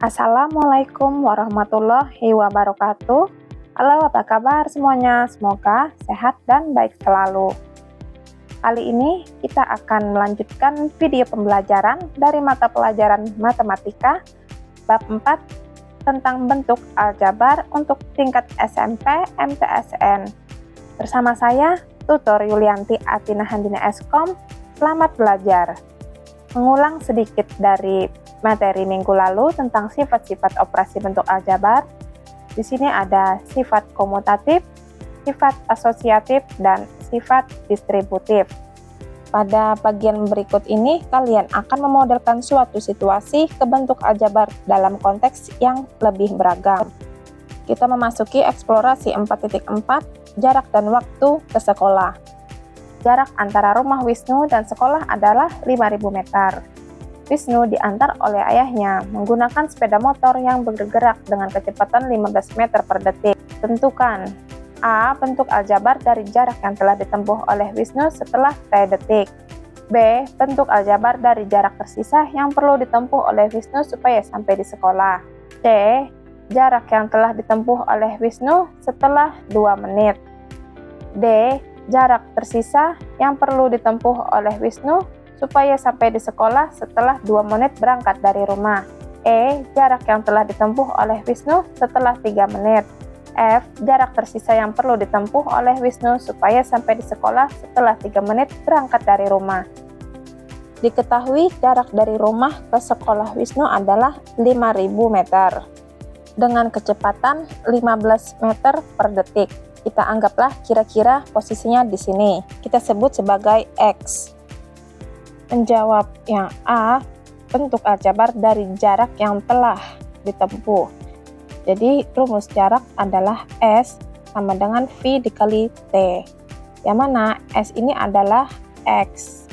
Assalamualaikum warahmatullahi wabarakatuh. Halo, apa kabar semuanya? Semoga sehat dan baik selalu. Kali ini kita akan melanjutkan video pembelajaran dari mata pelajaran Matematika bab 4 tentang bentuk aljabar untuk tingkat SMP MTSN. Bersama saya, Tutor Yulianti Atina Handina Eskom. Selamat belajar. Mengulang sedikit dari materi minggu lalu tentang sifat-sifat operasi bentuk aljabar. Di sini ada sifat komutatif, sifat asosiatif, dan sifat distributif. Pada bagian berikut ini, kalian akan memodelkan suatu situasi ke bentuk aljabar dalam konteks yang lebih beragam. Kita memasuki eksplorasi 4.4, jarak dan waktu ke sekolah. Jarak antara rumah Wisnu dan sekolah adalah 5.000 meter. Wisnu diantar oleh ayahnya menggunakan sepeda motor yang bergerak dengan kecepatan 15 meter per detik. Tentukan A. Bentuk aljabar dari jarak yang telah ditempuh oleh Wisnu setelah T detik. B. Bentuk aljabar dari jarak tersisa yang perlu ditempuh oleh Wisnu supaya sampai di sekolah. C. Jarak yang telah ditempuh oleh Wisnu setelah 2 menit. D. Jarak tersisa yang perlu ditempuh oleh Wisnu supaya sampai di sekolah setelah 2 menit berangkat dari rumah. E. Jarak yang telah ditempuh oleh Wisnu setelah 3 menit. F. Jarak tersisa yang perlu ditempuh oleh Wisnu supaya sampai di sekolah setelah 3 menit berangkat dari rumah. Diketahui jarak dari rumah ke sekolah Wisnu adalah 5.000 meter dengan kecepatan 15 meter per detik. Kita anggaplah kira-kira posisinya di sini. Kita sebut sebagai X. Menjawab yang A, bentuk aljabar dari jarak yang telah ditempuh. Jadi rumus jarak adalah S sama dengan V dikali T. Yang mana S ini adalah X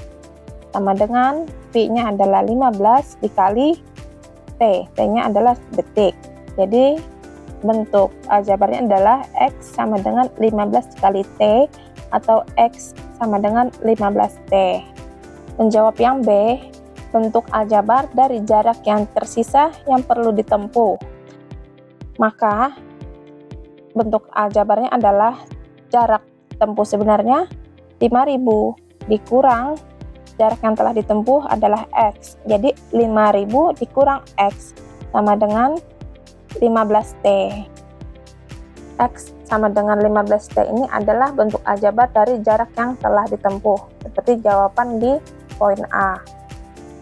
sama dengan V-nya adalah 15 dikali T. T-nya adalah detik. Jadi bentuk aljabarnya adalah X sama dengan 15 dikali T atau X sama dengan 15T. Menjawab yang B, bentuk aljabar dari jarak yang tersisa yang perlu ditempuh. Maka bentuk aljabarnya adalah jarak tempuh sebenarnya 5.000 dikurang jarak yang telah ditempuh adalah X. Jadi 5.000 dikurang X sama dengan 15T. X sama dengan 15T ini adalah bentuk aljabar dari jarak yang telah ditempuh. Seperti jawaban di poin A.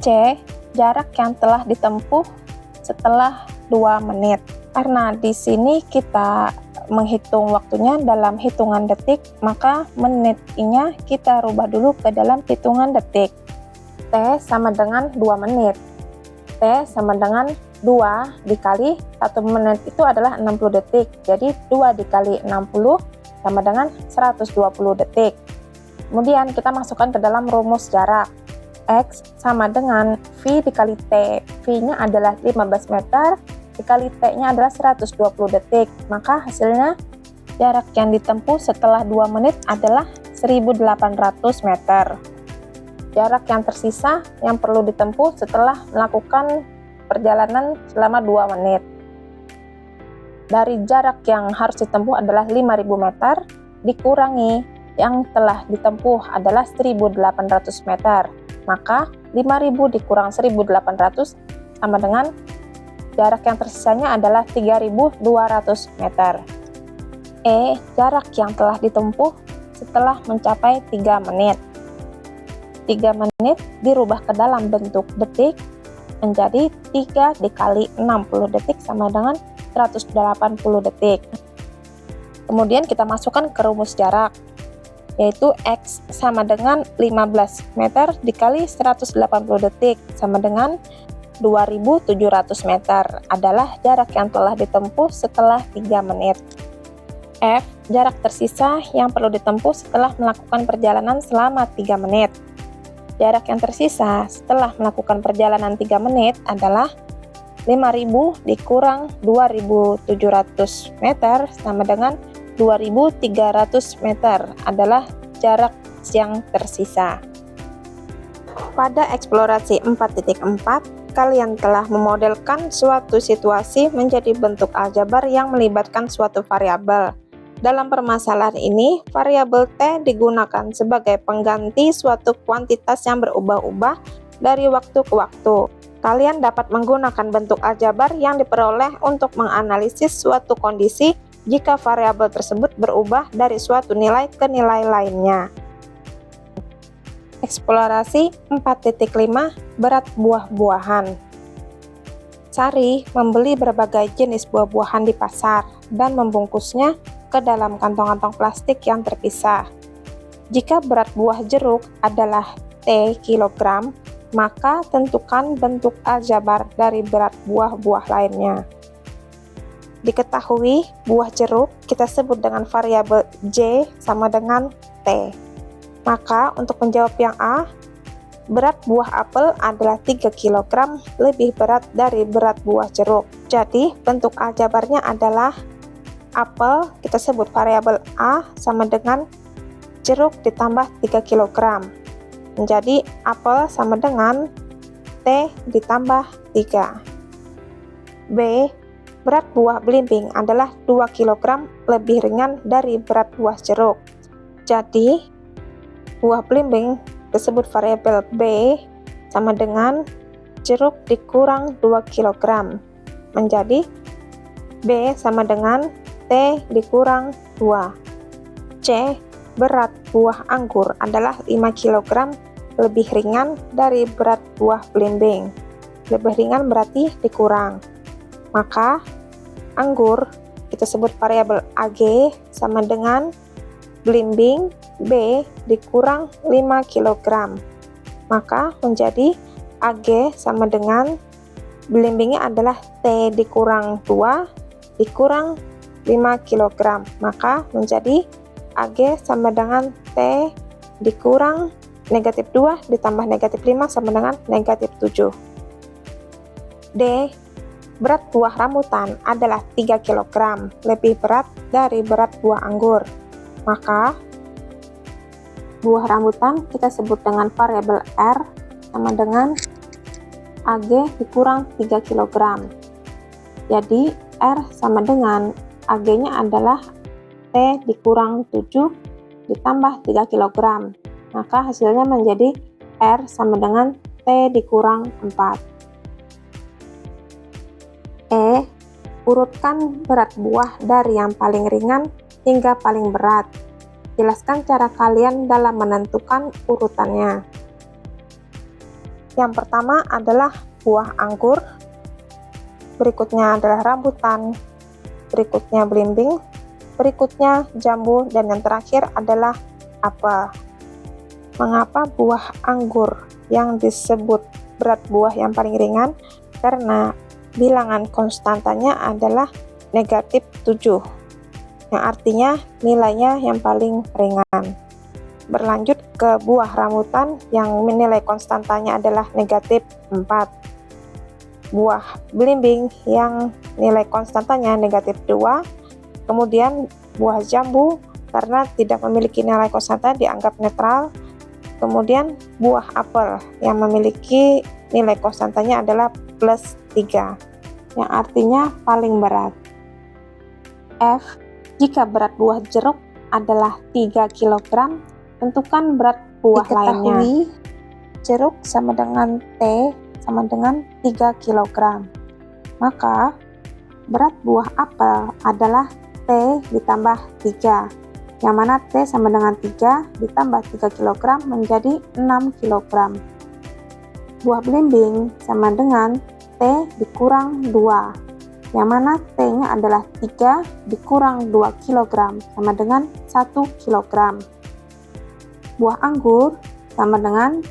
C. Jarak yang telah ditempuh setelah 2 menit. Karena di sini kita menghitung waktunya dalam hitungan detik, maka menitnya kita rubah dulu ke dalam hitungan detik. T sama dengan 2 menit. T sama dengan 2 dikali 1 menit itu adalah 60 detik. Jadi 2 dikali 60 sama dengan 120 detik. Kemudian kita masukkan ke dalam rumus jarak. X sama dengan V dikali T. V-nya adalah 15 meter, dikali T-nya adalah 120 detik. Maka hasilnya jarak yang ditempuh setelah 2 menit adalah 1.800 meter. Jarak yang tersisa yang perlu ditempuh setelah melakukan perjalanan selama 2 menit. Dari jarak yang harus ditempuh adalah 5.000 meter, dikurangi yang telah ditempuh adalah 1.800 meter. Maka 5.000 dikurang 1.800 sama dengan jarak yang tersisanya adalah 3.200 meter. E. Jarak yang telah ditempuh setelah mencapai 3 menit. 3 menit dirubah ke dalam bentuk detik menjadi 3 dikali 60 detik sama dengan 180 detik. Kemudian kita masukkan ke rumus jarak, yaitu X sama dengan 15 meter dikali 180 detik sama dengan 2.700 meter adalah jarak yang telah ditempuh setelah 3 menit. F. Jarak tersisa yang perlu ditempuh setelah melakukan perjalanan selama 3 menit. Jarak yang tersisa setelah melakukan perjalanan 3 menit adalah 5.000 dikurang 2.700 meter sama dengan 2.300 meter adalah jarak yang tersisa. Pada eksplorasi 4.4, kalian telah memodelkan suatu situasi menjadi bentuk aljabar yang melibatkan suatu variabel. Dalam permasalahan ini, variabel T digunakan sebagai pengganti suatu kuantitas yang berubah-ubah dari waktu ke waktu. Kalian dapat menggunakan bentuk aljabar yang diperoleh untuk menganalisis suatu kondisi jika variabel tersebut berubah dari suatu nilai ke nilai lainnya. Eksplorasi 4.5 Berat buah-buahan. Sari membeli berbagai jenis buah-buahan di pasar dan membungkusnya ke dalam kantong-kantong plastik yang terpisah. Jika berat buah jeruk adalah T kilogram, maka tentukan bentuk aljabar dari berat buah-buah lainnya. Diketahui buah jeruk kita sebut dengan variabel J sama dengan T. Maka untuk menjawab yang A, berat buah apel adalah 3 kg lebih berat dari berat buah jeruk. Jadi bentuk aljabarnya adalah apel kita sebut variabel A sama dengan jeruk ditambah 3 kg. Menjadi apel sama dengan T ditambah 3. B, berat buah belimbing adalah 2 kg lebih ringan dari berat buah jeruk. Jadi buah belimbing tersebut variabel B sama dengan jeruk dikurang 2 kg. Menjadi B sama dengan T dikurang 2. C, berat buah anggur adalah 5 kg lebih ringan dari berat buah belimbing. Lebih ringan berarti dikurang. Maka anggur kita sebut variabel AG sama dengan belimbing B dikurang 5 kg. Maka menjadi AG sama dengan belimbingnya adalah T dikurang 2 dikurang 5 kg. Maka menjadi AG sama dengan T dikurang negatif 2 ditambah negatif 5 sama dengan negatif 7. D, berat buah rambutan adalah 3 kg lebih berat dari berat buah anggur. Maka buah rambutan kita sebut dengan variabel R sama dengan AG dikurang 3 kg. Jadi R sama dengan AG-nya adalah T dikurang 7 ditambah 3 kg. Maka hasilnya menjadi R sama dengan T dikurang 4. E, urutkan berat buah dari yang paling ringan hingga paling berat. Jelaskan cara kalian dalam menentukan urutannya. Yang pertama adalah buah anggur, berikutnya adalah rambutan, berikutnya belimbing, berikutnya jambu, dan yang terakhir adalah apel. Mengapa buah anggur yang disebut berat buah yang paling ringan? Karena bilangan konstantanya adalah negatif 7. Yang artinya nilainya yang paling ringan. Berlanjut ke buah rambutan yang nilai konstantanya adalah negatif 4. Buah belimbing yang nilai konstantanya negatif 2. Kemudian buah jambu karena tidak memiliki nilai konstanta dianggap netral. Kemudian buah apel yang memiliki nilai konstantanya adalah plus 3. Yang artinya paling berat. F, jika berat buah jeruk adalah 3 kg, tentukan berat buah lainnya. Jeruk sama dengan T sama dengan 3 kg. Maka berat buah apel adalah T ditambah 3. Yang mana T sama dengan 3 ditambah 3 kg menjadi 6 kg. Buah belimbing sama dengan T dikurang 2. Yang mana T-nya adalah 3 dikurang 2 kg sama dengan 1 kg. Buah anggur sama dengan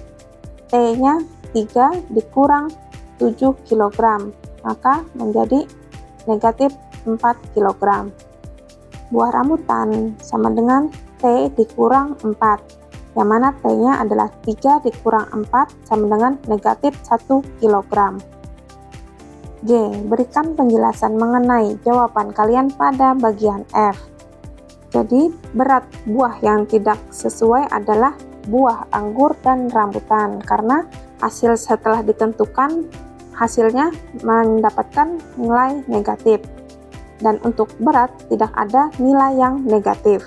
T-nya 3 dikurang 7 kg, maka menjadi negatif 4 kg. Buah rambutan sama dengan T dikurang 4, yang mana T-nya adalah 3 dikurang 4 sama dengan negatif 1 kg. G, berikan penjelasan mengenai jawaban kalian pada bagian F. Jadi, berat buah yang tidak sesuai adalah buah anggur dan rambutan, karena hasil setelah ditentukan hasilnya mendapatkan nilai negatif. Dan untuk berat tidak ada nilai yang negatif.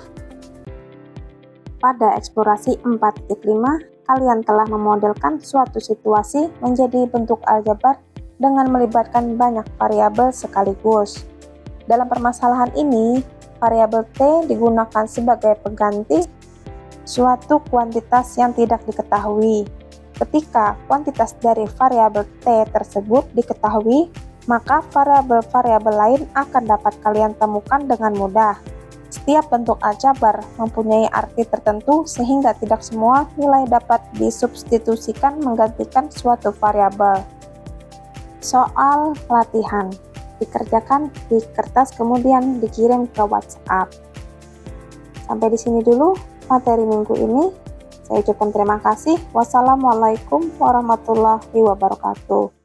Pada eksplorasi 4.5, kalian telah memodelkan suatu situasi menjadi bentuk aljabar dengan melibatkan banyak variabel sekaligus. Dalam permasalahan ini, variabel T digunakan sebagai pengganti suatu kuantitas yang tidak diketahui. Ketika kuantitas dari variabel T tersebut diketahui, maka variabel-variabel lain akan dapat kalian temukan dengan mudah. Setiap bentuk aljabar mempunyai arti tertentu sehingga tidak semua nilai dapat disubstitusikan menggantikan suatu variabel. Soal latihan dikerjakan di kertas kemudian dikirim ke WhatsApp. Sampai di sini dulu materi minggu ini. Saya ucapkan terima kasih. Wassalamualaikum warahmatullahi wabarakatuh.